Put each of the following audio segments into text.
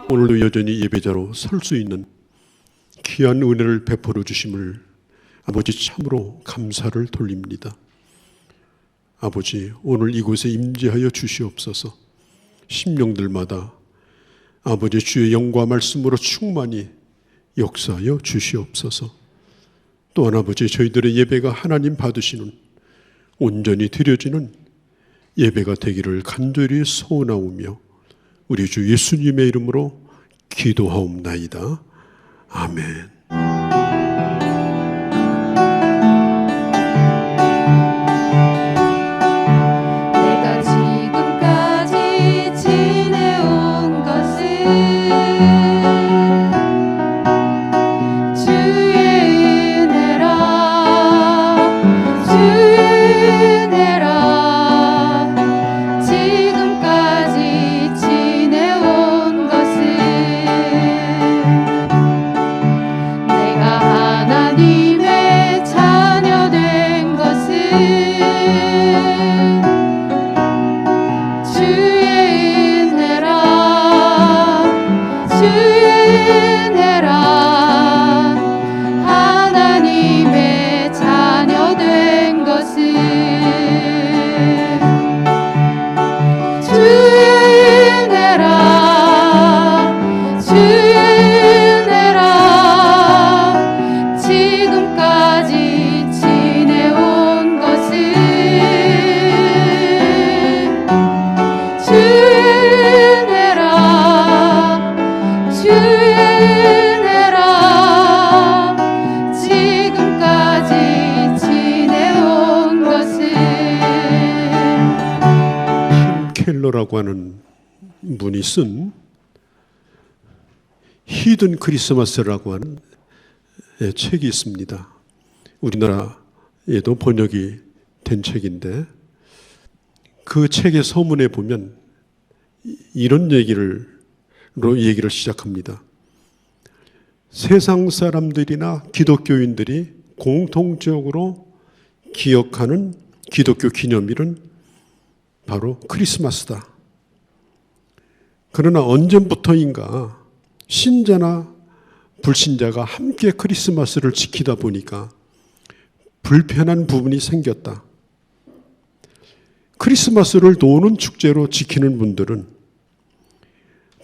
오늘도 여전히 예배자로 설 수 있는 귀한 은혜를 베풀어 주심을 아버지 참으로 감사를 돌립니다. 아버지, 오늘 이곳에 임재하여 주시옵소서. 심령들마다 아버지 주의 영과 말씀으로 충만히 역사하여 주시옵소서. 또한 아버지, 저희들의 예배가 하나님 받으시는 온전히 드려지는 예배가 되기를 간절히 소원하오며 우리 주 예수님의 이름으로 기도하옵나이다. 아멘. 내가 지금까지 지내온 것은 주의 은혜라, 주의 은혜라. 지금까지 지내온 것은 내가 하나님의 자녀 된 것은 주의 은혜라, 주의 은혜라. 하나님의 자녀 된 것은 주의 은혜라, 주의 은혜라. 지금까지 지내온 것은 주의 은혜라, 주의 은혜라. 지금까지 지내온 것은 켈러라고 하는 분이 쓴 히든 크리스마스라고 하는 책이 있습니다. 우리나라에도 번역이 된 책인데 그 책의 서문에 보면 이런 얘기를 시작합니다. 세상 사람들이나 기독교인들이 공통적으로 기억하는 기독교 기념일은 바로 크리스마스다. 그러나 언제부터인가 신자나 불신자가 함께 크리스마스를 지키다 보니까 불편한 부분이 생겼다. 크리스마스를 노는 축제로 지키는 분들은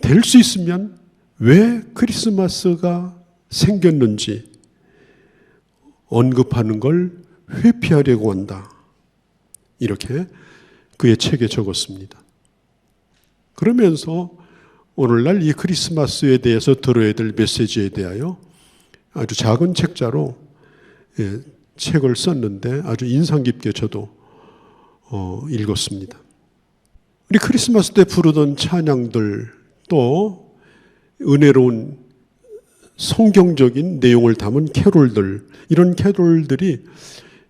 될 수 있으면 왜 크리스마스가 생겼는지 언급하는 걸 회피하려고 한다. 이렇게 그의 책에 적었습니다. 그러면서 오늘날 이 크리스마스에 대해서 들어야 될 메시지에 대하여 아주 작은 책자로 책을 썼는데 아주 인상 깊게 저도 읽었습니다. 우리 크리스마스 때 부르던 찬양들 또 은혜로운 성경적인 내용을 담은 캐롤들, 이런 캐롤들이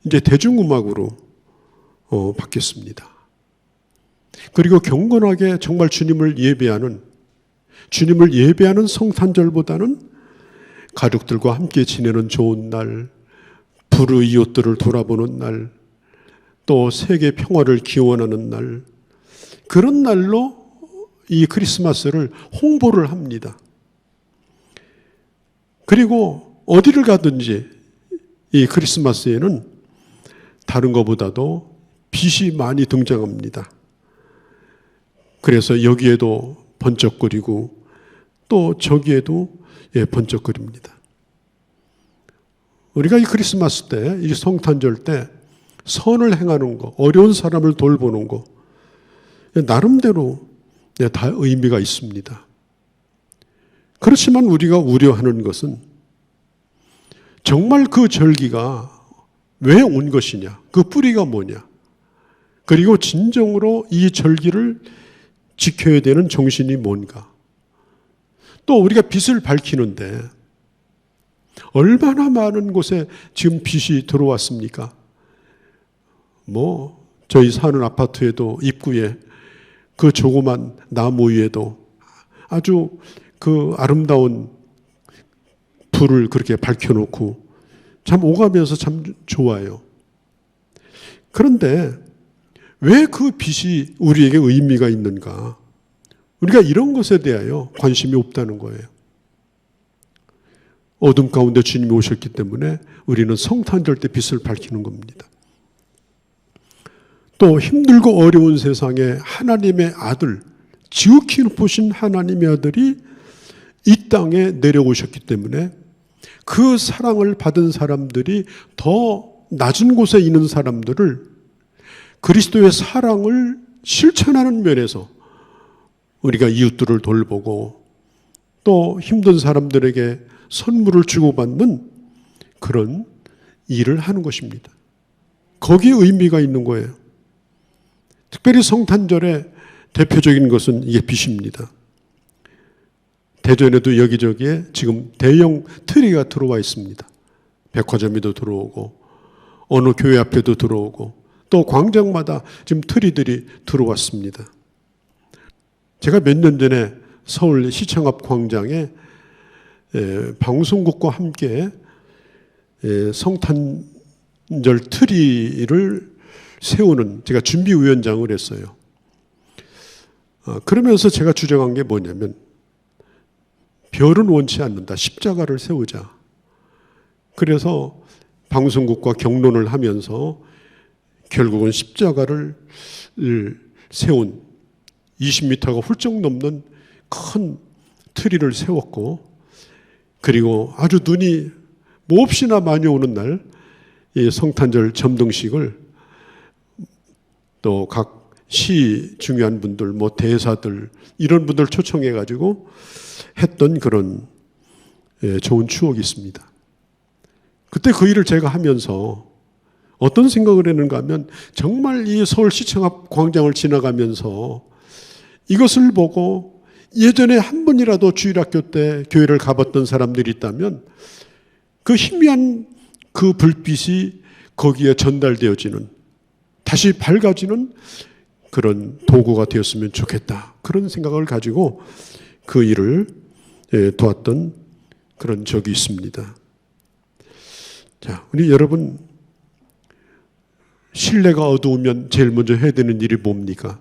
이제 대중음악으로 바뀌었습니다. 그리고 경건하게 정말 주님을 예배하는 성탄절보다는 가족들과 함께 지내는 좋은 날, 불우이웃들을 돌아보는 날, 또 세계 평화를 기원하는 날, 그런 날로 이 크리스마스를 홍보를 합니다. 그리고 어디를 가든지 이 크리스마스에는 다른 것보다도 빛이 많이 등장합니다. 그래서 여기에도 번쩍거리고 또 저기에도 번쩍거립니다. 우리가 이 크리스마스 때, 이 성탄절 때 선을 행하는 거, 어려운 사람을 돌보는 거 나름대로 다 의미가 있습니다. 그렇지만 우리가 우려하는 것은 정말 그 절기가 왜 온 것이냐, 그 뿌리가 뭐냐, 그리고 진정으로 이 절기를 지켜야 되는 정신이 뭔가. 또 우리가 빛을 밝히는데 얼마나 많은 곳에 지금 빛이 들어왔습니까? 저희 사는 아파트에도 입구에 그 조그만 나무 위에도 아주 그 아름다운 불을 그렇게 밝혀놓고 참 오가면서 참 좋아요. 그런데 왜 그 빛이 우리에게 의미가 있는가? 우리가 이런 것에 대하여 관심이 없다는 거예요. 어둠 가운데 주님이 오셨기 때문에 우리는 성탄절 때 빛을 밝히는 겁니다. 또 힘들고 어려운 세상에 하나님의 아들, 지극히 높으신 하나님의 아들이 이 땅에 내려오셨기 때문에 그 사랑을 받은 사람들이 더 낮은 곳에 있는 사람들을 그리스도의 사랑을 실천하는 면에서 우리가 이웃들을 돌보고 또 힘든 사람들에게 선물을 주고받는 그런 일을 하는 것입니다. 거기에 의미가 있는 거예요. 특별히 성탄절의 대표적인 것은 이게 빛입니다. 대전에도 여기저기에 지금 대형 트리가 들어와 있습니다. 백화점에도 들어오고 어느 교회 앞에도 들어오고 또 광장마다 지금 트리들이 들어왔습니다. 제가 몇 년 전에 서울 시청 앞 광장에 방송국과 함께 성탄절 트리를 세우는 제가 준비위원장을 했어요. 그러면서 제가 주장한 게 뭐냐면 별은 원치 않는다. 십자가를 세우자. 그래서 방송국과 경론을 하면서 결국은 십자가를 세운 20m가 훌쩍 넘는 큰 트리를 세웠고 그리고 아주 눈이 몹시나 많이 오는 날 이 성탄절 점등식을 또 각 시 중요한 분들, 뭐 대사들 이런 분들 초청해 가지고 했던 그런 좋은 추억이 있습니다. 그때 그 일을 제가 하면서 어떤 생각을 했는가 하면 정말 이 서울시청 앞 광장을 지나가면서 이것을 보고 예전에 한 번이라도 주일학교 때 교회를 가봤던 사람들이 있다면 그 희미한 그 불빛이 거기에 전달되어지는 다시 밝아지는 그런 도구가 되었으면 좋겠다. 그런 생각을 가지고 그 일을 도왔던 그런 적이 있습니다. 자, 우리 여러분 실내가 어두우면 제일 먼저 해야 되는 일이 뭡니까?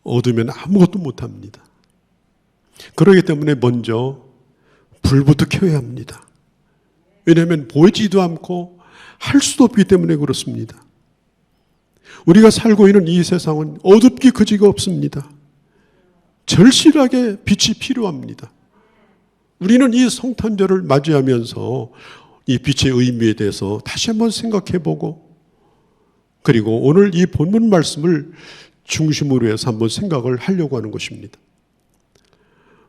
어두우면 아무것도 못합니다. 그렇기 때문에 먼저 불부터 켜야 합니다. 왜냐하면 보이지도 않고 할 수도 없기 때문에 그렇습니다. 우리가 살고 있는 이 세상은 어둡기 그지가 없습니다. 절실하게 빛이 필요합니다. 우리는 이 성탄절을 맞이하면서 이 빛의 의미에 대해서 다시 한번 생각해보고 그리고 오늘 이 본문 말씀을 중심으로 해서 한번 생각을 하려고 하는 것입니다.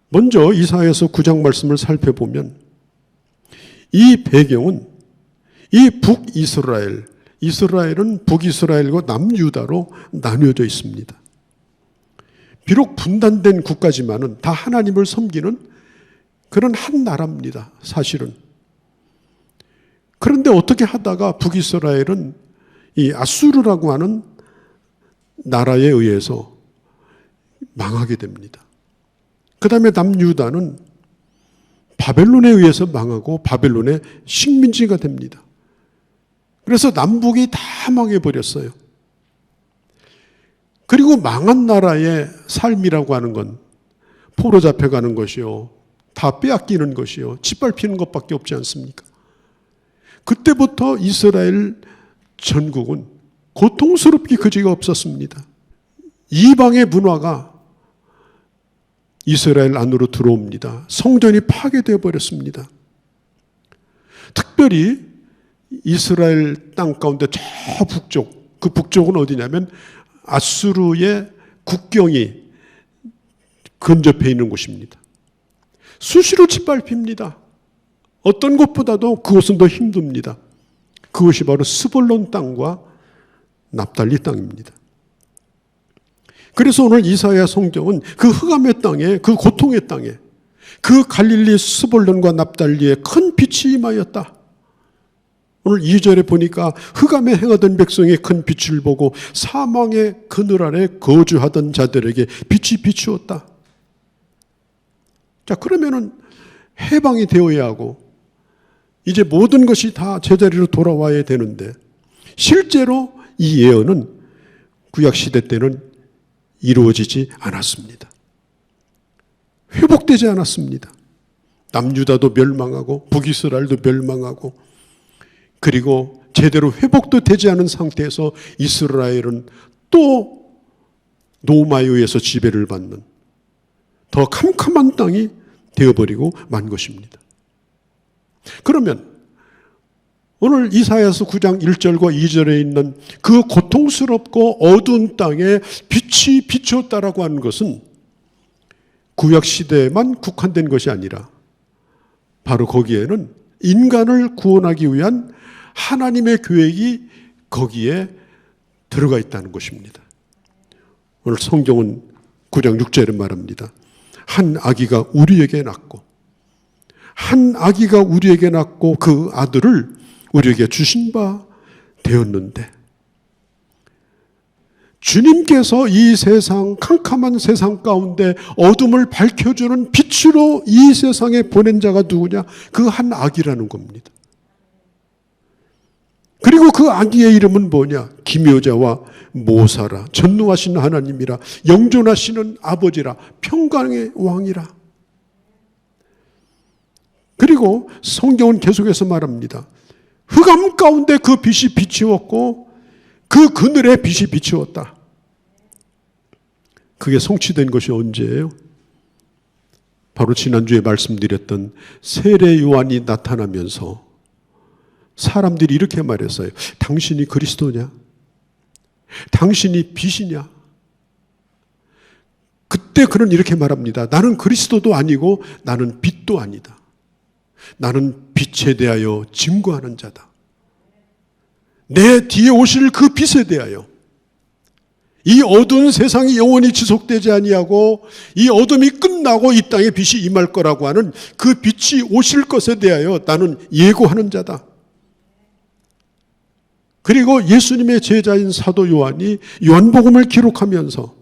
먼저 이사야서 9장 말씀을 살펴보면 이 배경은 이 북이스라엘, 이스라엘은 북이스라엘과 남유다로 나뉘어져 있습니다. 비록 분단된 국가지만은 다 하나님을 섬기는 그런 한 나라입니다. 사실은. 그런데 어떻게 하다가 북이스라엘은 이 아수르라고 하는 나라에 의해서 망하게 됩니다. 그 다음에 남유다는 바벨론에 의해서 망하고 바벨론의 식민지가 됩니다. 그래서 남북이 다 망해버렸어요. 그리고 망한 나라의 삶이라고 하는 건 포로 잡혀가는 것이요, 다 빼앗기는 것이요, 짓밟히는 것밖에 없지 않습니까? 그때부터 이스라엘 전국은 고통스럽기 그지가 없었습니다. 이방의 문화가 이스라엘 안으로 들어옵니다. 성전이 파괴되어 버렸습니다. 특별히 이스라엘 땅 가운데 저 북쪽, 그 북쪽은 어디냐면 아수르의 국경이 근접해 있는 곳입니다. 수시로 짓밟힙니다. 어떤 곳보다도 그곳은 더 힘듭니다. 그것이 바로 스불론 땅과 납달리 땅입니다. 그래서 오늘 이사야 성경은 그 흑암의 땅에, 그 고통의 땅에, 그 갈릴리 스불론과 납달리에 큰 빛이 임하였다. 오늘 2절에 보니까 흑암에 행하던 백성의 큰 빛을 보고 사망의 그늘 아래 거주하던 자들에게 빛이 비추었다. 자, 그러면은 해방이 되어야 하고 이제 모든 것이 다 제자리로 돌아와야 되는데 실제로 이 예언은 구약시대 때는 이루어지지 않았습니다. 회복되지 않았습니다. 남유다도 멸망하고 북이스라엘도 멸망하고 그리고 제대로 회복도 되지 않은 상태에서 이스라엘은 또 로마에 의해서 지배를 받는 더 캄캄한 땅이 되어버리고 만 것입니다. 그러면 오늘 이사야서 9장 1절과 2절에 있는 그 고통스럽고 어두운 땅에 빛이 비추었다라고 하는 것은 구약시대에만 국한된 것이 아니라 바로 거기에는 인간을 구원하기 위한 하나님의 계획이 거기에 들어가 있다는 것입니다. 오늘 성경은 9장 6절에 말합니다. 한 아기가 우리에게 낳고 그 아들을 우리에게 주신 바 되었는데 주님께서 이 세상 캄캄한 세상 가운데 어둠을 밝혀주는 빛으로 이 세상에 보낸 자가 누구냐? 그 한 아기라는 겁니다. 그리고 그 아기의 이름은 뭐냐? 기묘자와 모사라, 전능하신 하나님이라, 영존하시는 아버지라, 평강의 왕이라. 그리고 성경은 계속해서 말합니다. 흑암 가운데 그 빛이 비추었고 그 그늘에 빛이 비추었다. 그게 성취된 것이 언제예요? 바로 지난주에 말씀드렸던 세례 요한이 나타나면서 사람들이 이렇게 말했어요. 당신이 그리스도냐? 당신이 빛이냐? 그때 그는 이렇게 말합니다. 나는 그리스도도 아니고 나는 빛도 아니다. 나는 빛에 대하여 증거하는 자다. 내 뒤에 오실 그 빛에 대하여 이 어두운 세상이 영원히 지속되지 아니하고 이 어둠이 끝나고 이 땅에 빛이 임할 거라고 하는 그 빛이 오실 것에 대하여 나는 예고하는 자다. 그리고 예수님의 제자인 사도 요한이 요한복음을 기록하면서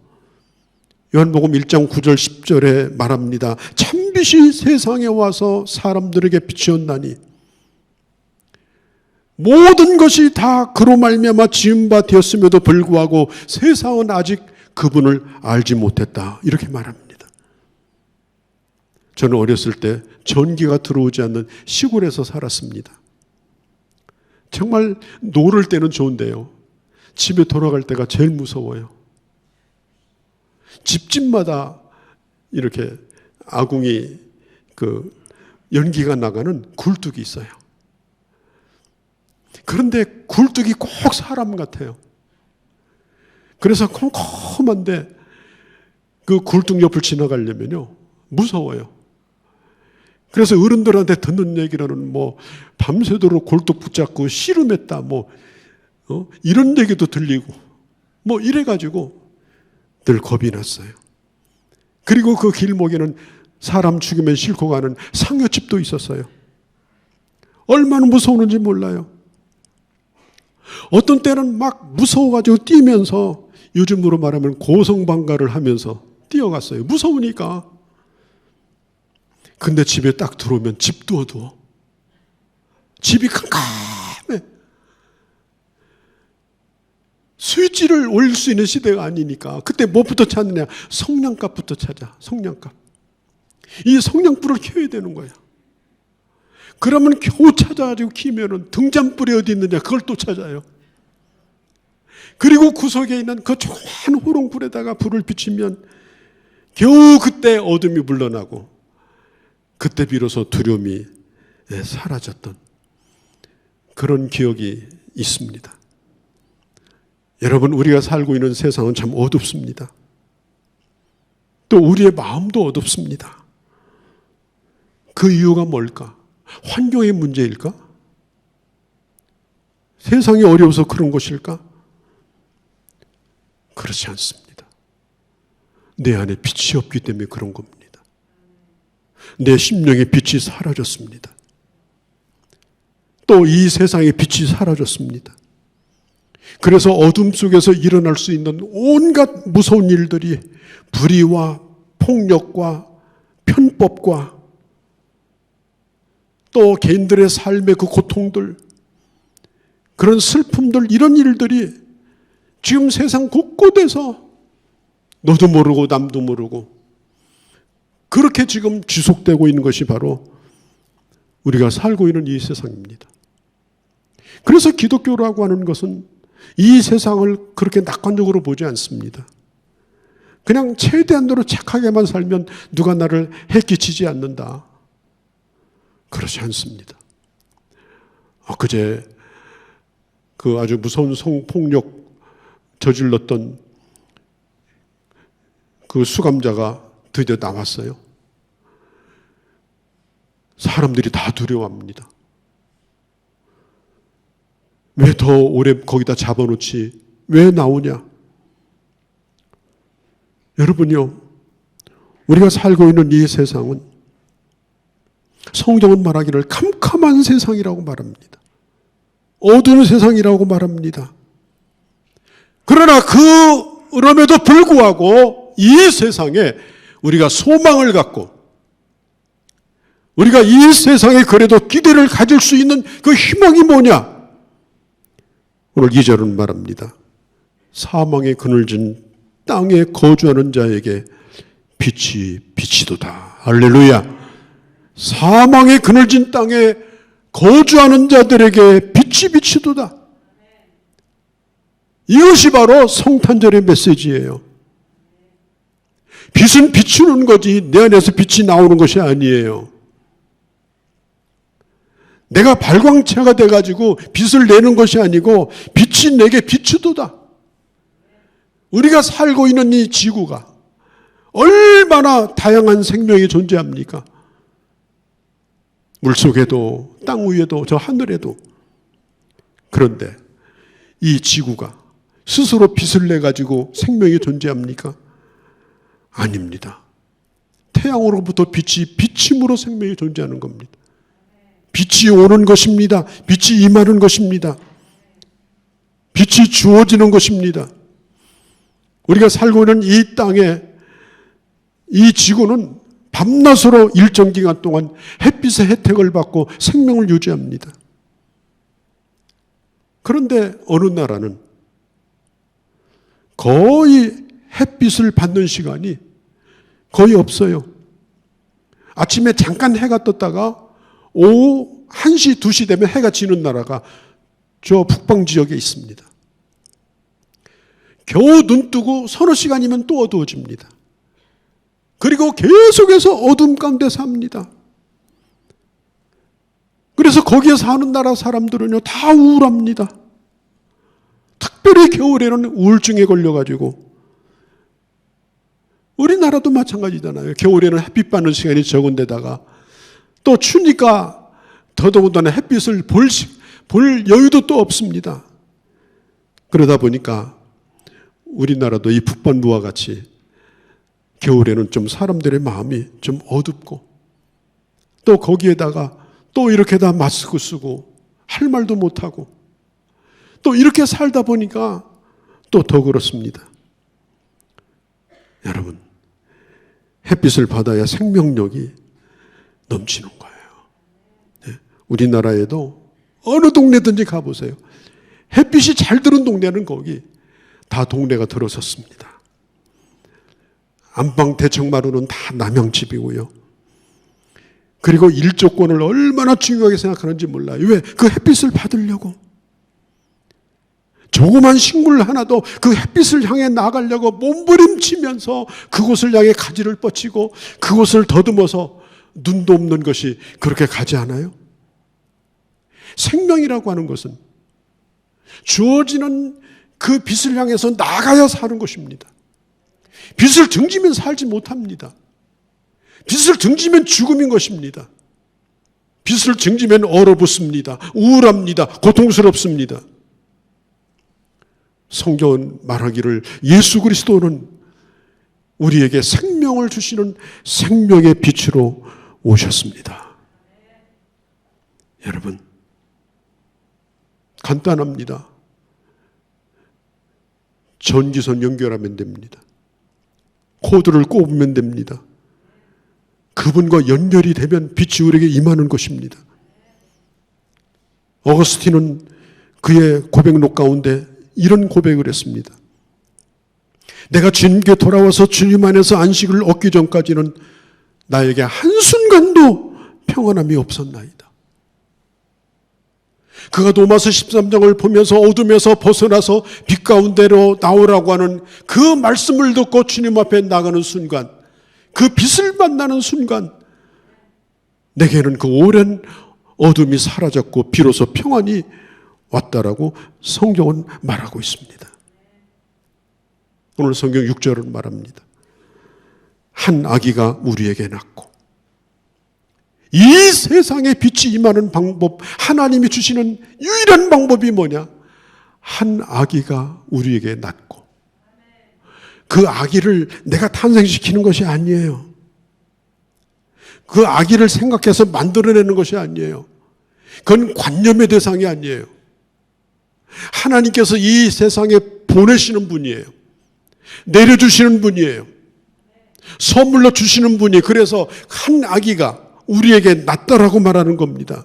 요한복음 1장 9절 10절에 말합니다. 참빛이 세상에 와서 사람들에게 비추었나니 모든 것이 다 그로 말미암아 지은 바 되었음에도 불구하고 세상은 아직 그분을 알지 못했다. 이렇게 말합니다. 저는 어렸을 때 전기가 들어오지 않는 시골에서 살았습니다. 정말 노를 때는 좋은데요. 집에 돌아갈 때가 제일 무서워요. 집집마다 이렇게 아궁이 연기가 나가는 굴뚝이 있어요. 그런데 굴뚝이 꼭 사람 같아요. 그래서 컴컴한데 그 굴뚝 옆을 지나가려면요 무서워요. 그래서 어른들한테 듣는 얘기로는 밤새도록 굴뚝 붙잡고 씨름했다 이런 얘기도 들리고 이래가지고 늘 겁이 났어요. 그리고 그 길목에는 사람 죽이면 싣고 가는 상여집도 있었어요. 얼마나 무서웠는지 몰라요. 어떤 때는 막 무서워가지고 뛰면서 요즘으로 말하면 고성방가를 하면서 뛰어갔어요. 무서우니까. 근데 집에 딱 들어오면 집도 어두워. 집이 캄캄해. 스위치를 올릴 수 있는 시대가 아니니까 그때 뭐부터 찾느냐? 성냥갑부터 찾아. 성냥갑. 이 성냥불을 켜야 되는 거야. 그러면 겨우 찾아가지고 키면은 등잔불이 어디 있느냐? 그걸 또 찾아요. 그리고 구석에 있는 그 조그만 호롱불에다가 불을 비치면 겨우 그때 어둠이 물러나고 그때 비로소 두려움이 사라졌던 그런 기억이 있습니다. 여러분, 우리가 살고 있는 세상은 참 어둡습니다. 또 우리의 마음도 어둡습니다. 그 이유가 뭘까? 환경의 문제일까? 세상이 어려워서 그런 것일까? 그렇지 않습니다. 내 안에 빛이 없기 때문에 그런 겁니다. 내 심령의 빛이 사라졌습니다. 또 이 세상의 빛이 사라졌습니다. 그래서 어둠 속에서 일어날 수 있는 온갖 무서운 일들이 불의와 폭력과 편법과 또 개인들의 삶의 그 고통들, 그런 슬픔들, 이런 일들이 지금 세상 곳곳에서 너도 모르고 남도 모르고 그렇게 지금 지속되고 있는 것이 바로 우리가 살고 있는 이 세상입니다. 그래서 기독교라고 하는 것은 이 세상을 그렇게 낙관적으로 보지 않습니다. 그냥 최대한으로 착하게만 살면 누가 나를 해끼치지 않는다. 그렇지 않습니다. 그제 그 아주 무서운 성폭력 저질렀던 그 수감자가 드디어 나왔어요. 사람들이 다 두려워합니다. 왜 더 오래 거기다 잡아놓지? 왜 나오냐? 여러분요, 우리가 살고 있는 이 세상은 성경은 말하기를 캄캄한 세상이라고 말합니다. 어두운 세상이라고 말합니다. 그러나 그럼에도 불구하고 이 세상에 우리가 소망을 갖고 우리가 이 세상에 그래도 기대를 가질 수 있는 그 희망이 뭐냐? 오늘 2절은 말합니다. 사망의 그늘진 땅에 거주하는 자에게 빛이 비치도다. 할렐루야. 사망의 그늘진 땅에 거주하는 자들에게 빛이 비치도다. 이것이 바로 성탄절의 메시지예요. 빛은 비추는 거지 내 안에서 빛이 나오는 것이 아니에요. 내가 발광체가 돼가지고 빛을 내는 것이 아니고 빛이 내게 비추도다. 우리가 살고 있는 이 지구가 얼마나 다양한 생명이 존재합니까? 물속에도 땅 위에도 저 하늘에도. 그런데 이 지구가 스스로 빛을 내가지고 생명이 존재합니까? 아닙니다. 태양으로부터 빛이 비침으로 생명이 존재하는 겁니다. 빛이 오는 것입니다. 빛이 임하는 것입니다. 빛이 주어지는 것입니다. 우리가 살고 있는 이 땅에 이 지구는 밤낮으로 일정 기간 동안 햇빛의 혜택을 받고 생명을 유지합니다. 그런데 어느 나라는 거의 햇빛을 받는 시간이 거의 없어요. 아침에 잠깐 해가 떴다가 오후 1시, 2시 되면 해가 지는 나라가 저 북방 지역에 있습니다. 겨우 눈 뜨고 서너 시간이면 또 어두워집니다. 그리고 계속해서 어둠 가운데 삽니다. 그래서 거기에 사는 나라 사람들은요, 다 우울합니다. 특별히 겨울에는 우울증에 걸려가지고. 우리나라도 마찬가지잖아요. 겨울에는 햇빛 받는 시간이 적은 데다가 또 추니까 더더군다나 햇빛을 볼 여유도 또 없습니다. 그러다 보니까 우리나라도 이 북반부와 같이 겨울에는 좀 사람들의 마음이 좀 어둡고 또 거기에다가 또 이렇게 다 마스크 쓰고 할 말도 못하고 또 이렇게 살다 보니까 또 더 그렇습니다. 여러분, 햇빛을 받아야 생명력이 넘치는 거예요. 네. 우리나라에도 어느 동네든지 가보세요. 햇빛이 잘 드는 동네는 거기 다 동네가 들어섰습니다. 안방 대청마루는 다 남양집이고요. 그리고 일조권을 얼마나 중요하게 생각하는지 몰라요. 왜? 그 햇빛을 받으려고. 조그만 식물 하나도 그 햇빛을 향해 나가려고 몸부림치면서 그곳을 향해 가지를 뻗치고 그곳을 더듬어서 눈도 없는 것이 그렇게 가지 않아요? 생명이라고 하는 것은 주어지는 그 빛을 향해서 나가야 사는 것입니다. 빛을 등지면 살지 못합니다. 빛을 등지면 죽음인 것입니다. 빛을 등지면 얼어붙습니다. 우울합니다. 고통스럽습니다. 성경은 말하기를 예수 그리스도는 우리에게 생명을 주시는 생명의 빛으로 오셨습니다. 여러분, 간단합니다. 전기선 연결하면 됩니다. 코드를 꼽으면 됩니다. 그분과 연결이 되면 빛이 우리에게 임하는 것입니다. 어거스틴은 그의 고백록 가운데 이런 고백을 했습니다. 내가 주님께 돌아와서 주님 안에서 안식을 얻기 전까지는 나에게 한순간도 평안함이 없었나이다. 그가 로마서 13장을 보면서 어둠에서 벗어나서 빛 가운데로 나오라고 하는 그 말씀을 듣고 주님 앞에 나가는 순간, 그 빛을 만나는 순간 내게는 그 오랜 어둠이 사라졌고 비로소 평안이 왔다라고 성경은 말하고 있습니다. 오늘 성경 6절은 말합니다. 한 아기가 우리에게 낳고, 이 세상에 빛이 임하는 방법, 하나님이 주시는 유일한 방법이 뭐냐? 한 아기가 우리에게 낳고, 그 아기를 내가 탄생시키는 것이 아니에요. 그 아기를 생각해서 만들어내는 것이 아니에요. 그건 관념의 대상이 아니에요. 하나님께서 이 세상에 보내시는 분이에요. 내려주시는 분이에요. 선물로 주시는 분이, 그래서 한 아기가 우리에게 낳다라고 말하는 겁니다.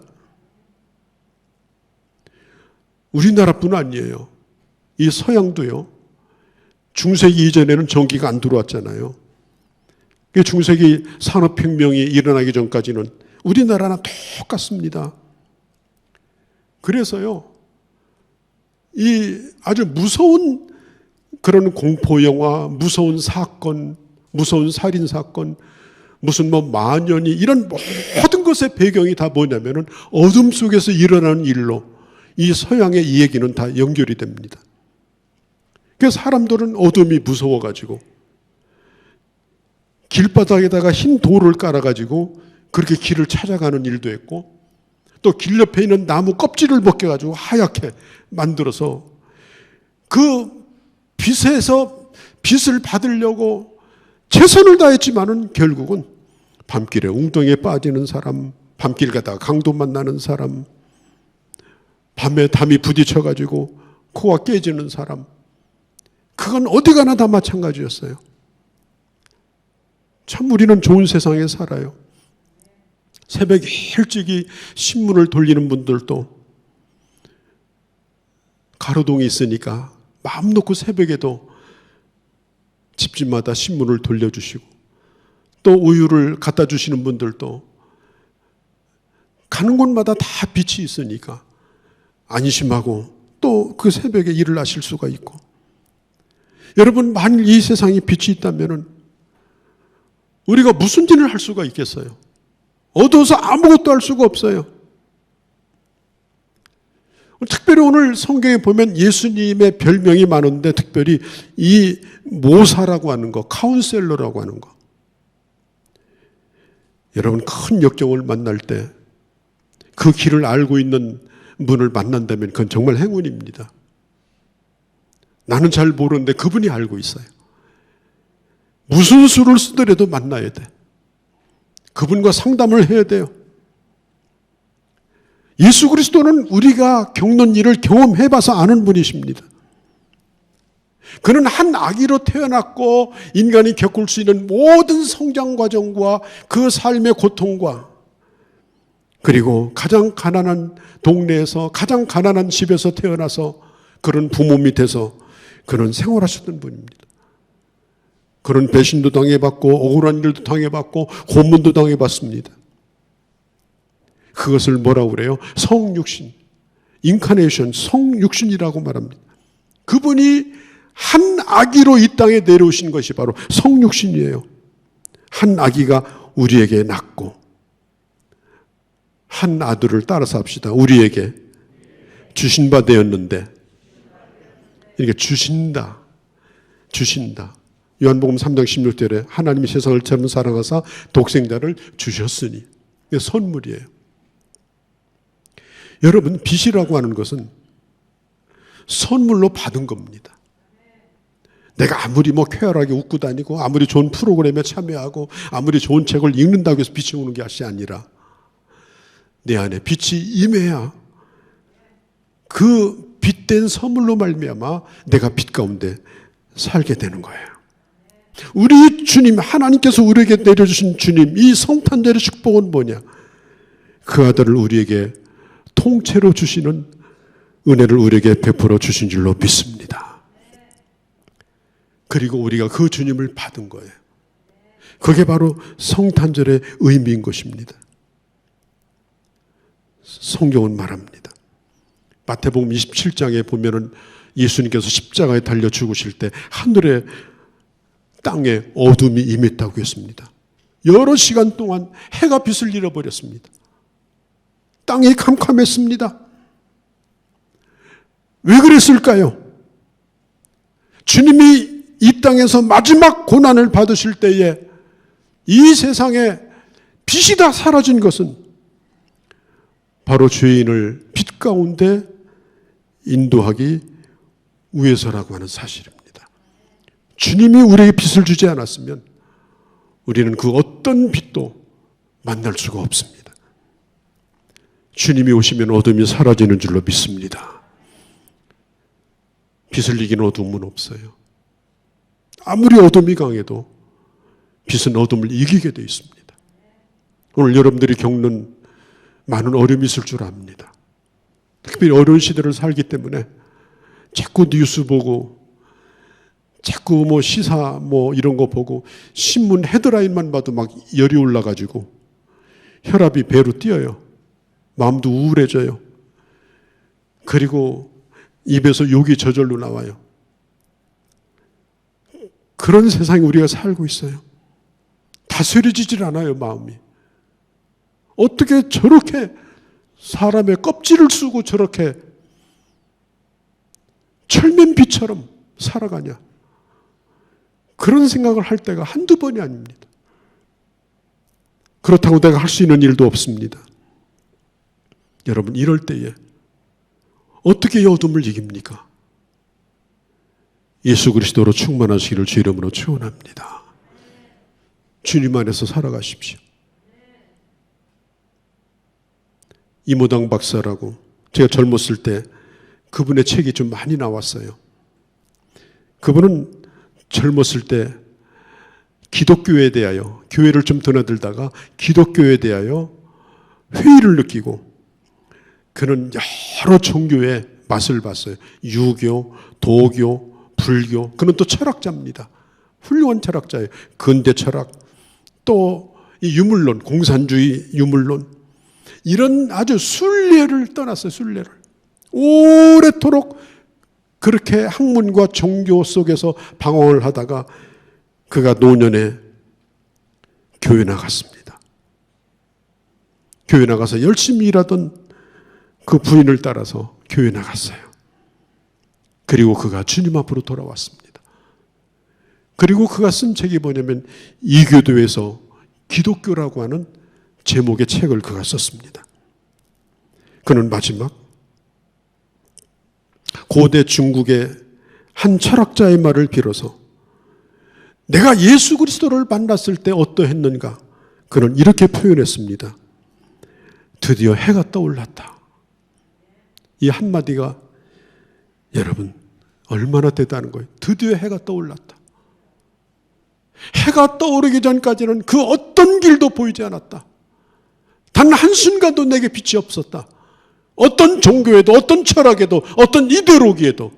우리나라뿐 아니에요. 이 서양도요. 중세기 이전에는 전기가 안 들어왔잖아요. 중세기 산업혁명이 일어나기 전까지는 우리나라랑 똑같습니다. 그래서요, 이 아주 무서운 그런 공포영화, 무서운 사건, 무서운 살인사건, 무슨 만연이, 이런 모든 것의 배경이 다 뭐냐면은 어둠 속에서 일어나는 일로 이 서양의 이 얘기는 다 연결이 됩니다. 그래서 사람들은 어둠이 무서워가지고 길바닥에다가 흰 돌을 깔아가지고 그렇게 길을 찾아가는 일도 했고, 또 길 옆에 있는 나무 껍질을 벗겨가지고 하얗게 만들어서 그 빛에서 빛을 받으려고 최선을 다했지만은 결국은 밤길에 웅덩이에 빠지는 사람, 밤길 가다가 강도 만나는 사람, 밤에 담이 부딪혀가지고 코가 깨지는 사람, 그건 어디 가나 다 마찬가지였어요. 참 우리는 좋은 세상에 살아요. 새벽에 일찍이 신문을 돌리는 분들도 가로등이 있으니까 마음 놓고 새벽에도 집집마다 신문을 돌려주시고, 또 우유를 갖다 주시는 분들도 가는 곳마다 다 빛이 있으니까 안심하고 또 그 새벽에 일을 하실 수가 있고. 여러분, 만일 이 세상에 빛이 있다면 우리가 무슨 일을 할 수가 있겠어요? 어두워서 아무것도 할 수가 없어요. 특별히 오늘 성경에 보면 예수님의 별명이 많은데, 특별히 이 모사라고 하는 거, 카운셀러라고 하는 거. 여러분, 큰 역경을 만날 때 그 길을 알고 있는 분을 만난다면 그건 정말 행운입니다. 나는 잘 모르는데 그분이 알고 있어요. 무슨 수를 쓰더라도 만나야 돼. 그분과 상담을 해야 돼요. 예수 그리스도는 우리가 겪는 일을 경험해봐서 아는 분이십니다. 그는 한 아기로 태어났고 인간이 겪을 수 있는 모든 성장 과정과 그 삶의 고통과, 그리고 가장 가난한 동네에서 가장 가난한 집에서 태어나서 그런 부모 밑에서 그는 생활하셨던 분입니다. 그런 배신도 당해봤고 억울한 일도 당해봤고 고문도 당해봤습니다. 그것을 뭐라고 그래요? 성육신, 인카네이션, 성육신이라고 말합니다. 그분이 한 아기로 이 땅에 내려오신 것이 바로 성육신이에요. 한 아기가 우리에게 낳고, 한 아들을 따라서 합시다. 우리에게 주신 바 되었는데, 이렇게 주신다. 요한복음 3장 16절에 하나님이 세상을 처음 사랑하사 독생자를 주셨으니, 이게 선물이에요. 여러분, 빚이라고 하는 것은 선물로 받은 겁니다. 내가 아무리 쾌활하게 웃고 다니고 아무리 좋은 프로그램에 참여하고 아무리 좋은 책을 읽는다고 해서 빛이 오는 것이 아니라 내 안에 빛이 임해야 그 빛된 선물로 말미암아 내가 빛 가운데 살게 되는 거예요. 우리 주님, 하나님께서 우리에게 내려주신 주님, 이 성탄절의 축복은 뭐냐? 그 아들을 우리에게 통째로 주시는 은혜를 우리에게 베풀어 주신 줄로 믿습니다. 그리고 우리가 그 주님을 받은 거예요. 그게 바로 성탄절의 의미인 것입니다. 성경은 말합니다. 마태복음 27장에 보면은 예수님께서 십자가에 달려 죽으실 때 하늘에 땅에 어둠이 임했다고 했습니다. 여러 시간 동안 해가 빛을 잃어버렸습니다. 땅이 캄캄했습니다. 왜 그랬을까요? 주님이 이 땅에서 마지막 고난을 받으실 때에 이 세상에 빛이 다 사라진 것은 바로 죄인을 빛 가운데 인도하기 위해서라고 하는 사실입니다. 주님이 우리에게 빛을 주지 않았으면 우리는 그 어떤 빛도 만날 수가 없습니다. 주님이 오시면 어둠이 사라지는 줄로 믿습니다. 빛을 이기는 어둠은 없어요. 아무리 어둠이 강해도 빛은 어둠을 이기게 되어 있습니다. 오늘 여러분들이 겪는 많은 어려움이 있을 줄 압니다. 특별히 어려운 시대를 살기 때문에 자꾸 뉴스 보고 자꾸 시사 이런 거 보고 신문 헤드라인만 봐도 막 열이 올라가지고 혈압이 배로 뛰어요. 마음도 우울해져요. 그리고 입에서 욕이 저절로 나와요. 그런 세상에 우리가 살고 있어요. 다스려지질 않아요, 마음이. 어떻게 저렇게 사람의 껍질을 쓰고 저렇게 철면비처럼 살아가냐. 그런 생각을 할 때가 한두 번이 아닙니다. 그렇다고 내가 할 수 있는 일도 없습니다. 여러분, 이럴 때에 어떻게 이 어둠을 이깁니까? 예수 그리스도로 충만하시기를 주 이름으로 축원합니다. 주님 안에서 살아가십시오. 이모당 박사라고 제가 젊었을 때 그분의 책이 좀 많이 나왔어요. 그분은 젊었을 때 기독교에 대하여 교회를 좀 드나들다가 기독교에 대하여 회의를 느끼고 그는 여러 종교의 맛을 봤어요. 유교, 도교, 불교. 그는 또 철학자입니다. 훌륭한 철학자예요. 근대 철학, 또 이 유물론, 공산주의 유물론, 이런 아주 순례를 떠났어요. 순례를 오래도록 그렇게 학문과 종교 속에서 방황을 하다가 그가 노년에 교회 나갔습니다. 교회 나가서 열심히 일하던 그 부인을 따라서 교회 나갔어요. 그리고 그가 주님 앞으로 돌아왔습니다. 그리고 그가 쓴 책이 뭐냐면 이교도에서 기독교라고 하는 제목의 책을 그가 썼습니다. 그는 마지막 고대 중국의 한 철학자의 말을 빌어서 내가 예수 그리스도를 만났을 때 어떠했는가? 그는 이렇게 표현했습니다. 드디어 해가 떠올랐다. 이 한마디가 여러분 얼마나 대단한 거예요. 드디어 해가 떠올랐다. 해가 떠오르기 전까지는 그 어떤 길도 보이지 않았다. 단 한순간도 내게 빛이 없었다. 어떤 종교에도 어떤 철학에도 어떤 이데올로기에도.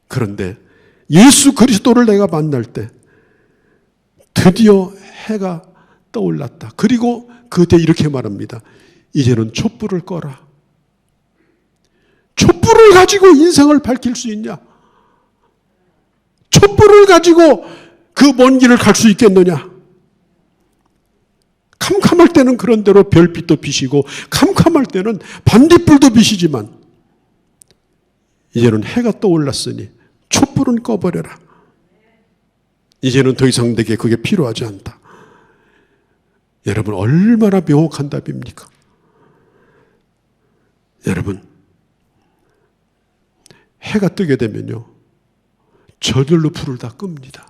그런데 예수 그리스도를 내가 만날 때 드디어 해가 떠올랐다. 그리고 그때 이렇게 말합니다. 이제는 촛불을 꺼라. 촛불을 가지고 인생을 밝힐 수 있냐? 촛불을 가지고 그 먼 길을 갈 수 있겠느냐? 캄캄할 때는 그런 대로 별빛도 비시고 캄캄할 때는 반딧불도 비시지만 이제는 해가 떠올랐으니 촛불은 꺼버려라. 이제는 더 이상 내게 그게 필요하지 않다. 여러분 얼마나 명확한 답입니까? 여러분 해가 뜨게 되면요 저절로 불을 다 끕니다.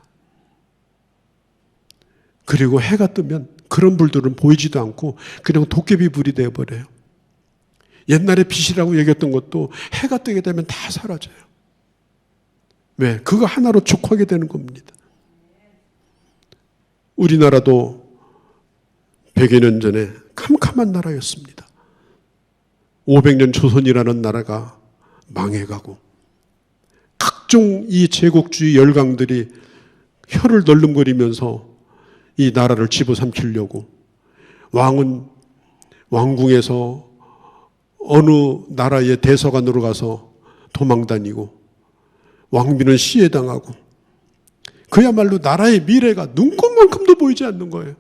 그리고 해가 뜨면 그런 불들은 보이지도 않고 그냥 도깨비 불이 되어버려요. 옛날에 빛이라고 얘기했던 것도 해가 뜨게 되면 다 사라져요. 왜? 그거 하나로 족하게 되는 겁니다. 우리나라도 100여 년 전에 캄캄한 나라였습니다. 500년 조선이라는 나라가 망해가고 각종 이 제국주의 열강들이 혀를 널름거리면서 이 나라를 집어삼키려고 왕은 왕궁에서 어느 나라의 대사관으로 가서 도망다니고 왕비는 시해당하고 그야말로 나라의 미래가 눈꽃만큼도 보이지 않는 거예요.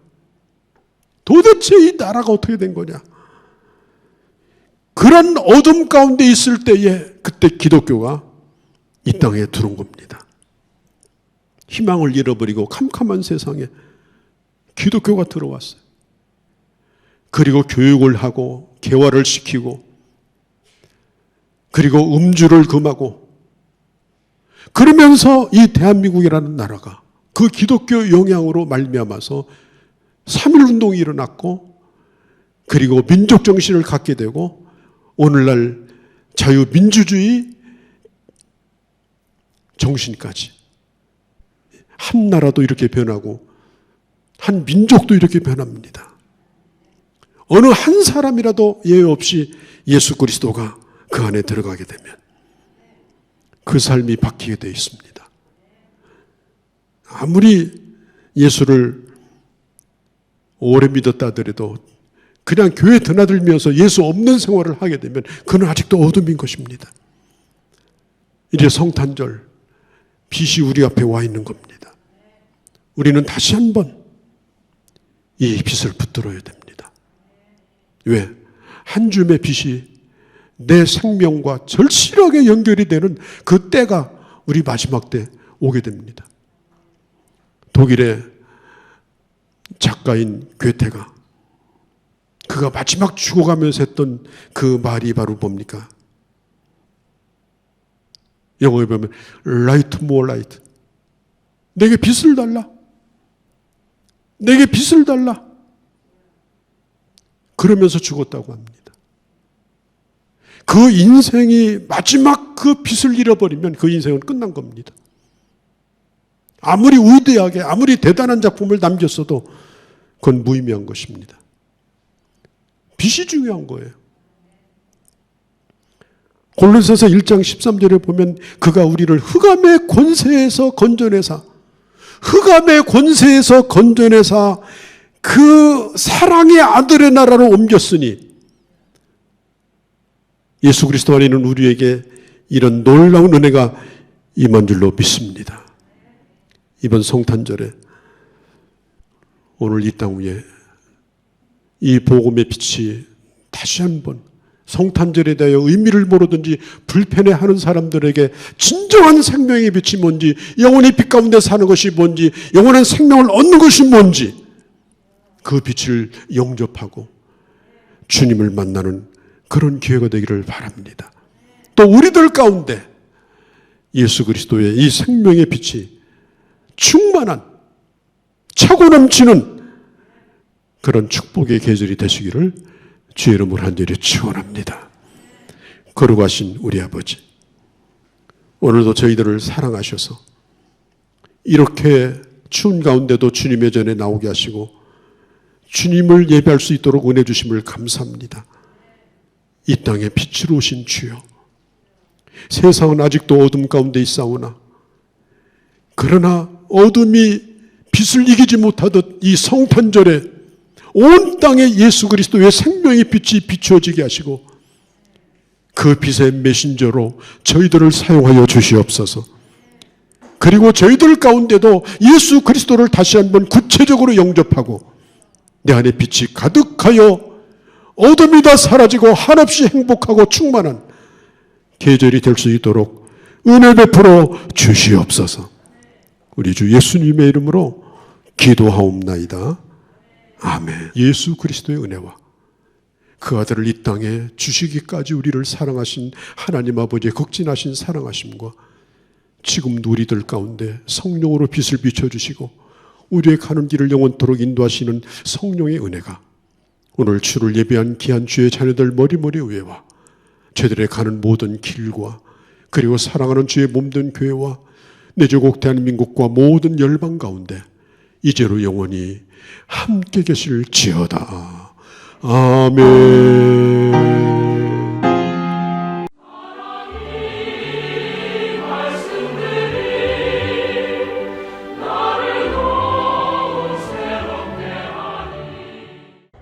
도대체 이 나라가 어떻게 된 거냐. 그런 어둠 가운데 있을 때에 그때 기독교가 이 땅에 들어온 겁니다. 희망을 잃어버리고 캄캄한 세상에 기독교가 들어왔어요. 그리고 교육을 하고 개화를 시키고 그리고 음주를 금하고 그러면서 이 대한민국이라는 나라가 그 기독교 영향으로 말미암아서 3.1운동이 일어났고 그리고 민족정신을 갖게 되고 오늘날 자유민주주의 정신까지 한 나라도 이렇게 변하고 한 민족도 이렇게 변합니다. 어느 한 사람이라도 예외 없이 예수 그리스도가 그 안에 들어가게 되면 그 삶이 바뀌게 되어 있습니다. 아무리 예수를 오래 믿었다 하더라도 그냥 교회 드나들면서 예수 없는 생활을 하게 되면 그는 아직도 어둠인 것입니다. 이제 성탄절 빛이 우리 앞에 와 있는 겁니다. 우리는 다시 한번 이 빛을 붙들어야 됩니다. 왜? 한 줌의 빛이 내 생명과 절실하게 연결이 되는 그 때가 우리 마지막 때 오게 됩니다. 독일의 작가인 괴테가 그가 마지막 죽어가면서 했던 그 말이 바로 뭡니까? 영어에 보면 Light more light. 내게 빛을 달라. 내게 빛을 달라. 그러면서 죽었다고 합니다. 그 인생이 마지막 그 빛을 잃어버리면 그 인생은 끝난 겁니다. 아무리 위대하게 아무리 대단한 작품을 남겼어도 그건 무의미한 것입니다. 빛이 중요한 거예요. 골로새서 1장 13절에 보면 그가 우리를 흑암의 권세에서 건져내사 흑암의 권세에서 건져내사 그 사랑의 아들의 나라로 옮겼으니 예수 그리스도 안에 있는 우리에게 이런 놀라운 은혜가 임한 줄로 믿습니다. 이번 성탄절에 오늘 이 땅 위에 이 복음의 빛이 다시 한번 성탄절에 대하여 의미를 모르든지 불편해하는 사람들에게 진정한 생명의 빛이 뭔지 영원히 빛 가운데 사는 것이 뭔지 영원한 생명을 얻는 것이 뭔지 그 빛을 영접하고 주님을 만나는 그런 기회가 되기를 바랍니다. 또 우리들 가운데 예수 그리스도의 이 생명의 빛이 충만한 차고 넘치는 그런 축복의 계절이 되시기를 주의 이름으로 간절히 축원합니다. 거룩하신 우리 아버지, 오늘도 저희들을 사랑하셔서 이렇게 추운 가운데도 주님의 전에 나오게 하시고 주님을 예배할 수 있도록 은혜 주심을 감사합니다. 이 땅에 빛으로 오신 주여, 세상은 아직도 어둠 가운데 있사오나 그러나 어둠이 빛을 이기지 못하듯 이 성탄절에 온 땅에 예수 그리스도의 생명의 빛이 비추어지게 하시고 그 빛의 메신저로 저희들을 사용하여 주시옵소서. 그리고 저희들 가운데도 예수 그리스도를 다시 한번 구체적으로 영접하고 내 안에 빛이 가득하여 어둠이 다 사라지고 한없이 행복하고 충만한 계절이 될 수 있도록 은혜 베풀어 주시옵소서. 우리 주 예수님의 이름으로 기도하옵나이다. 아멘. 예수 그리스도의 은혜와 그 아들을 이 땅에 주시기까지 우리를 사랑하신 하나님 아버지의 극진하신 사랑하심과 지금도 우리들 가운데 성령으로 빛을 비춰주시고 우리의 가는 길을 영원토록 인도하시는 성령의 은혜가 오늘 주를 예배한 귀한 주의 자녀들 머리머리 위에와 저들의 가는 모든 길과 그리고 사랑하는 주의 몸된 교회와 내 조국 대한민국과 모든 열방 가운데 이제로 영원히 함께 계실지어다. 아멘.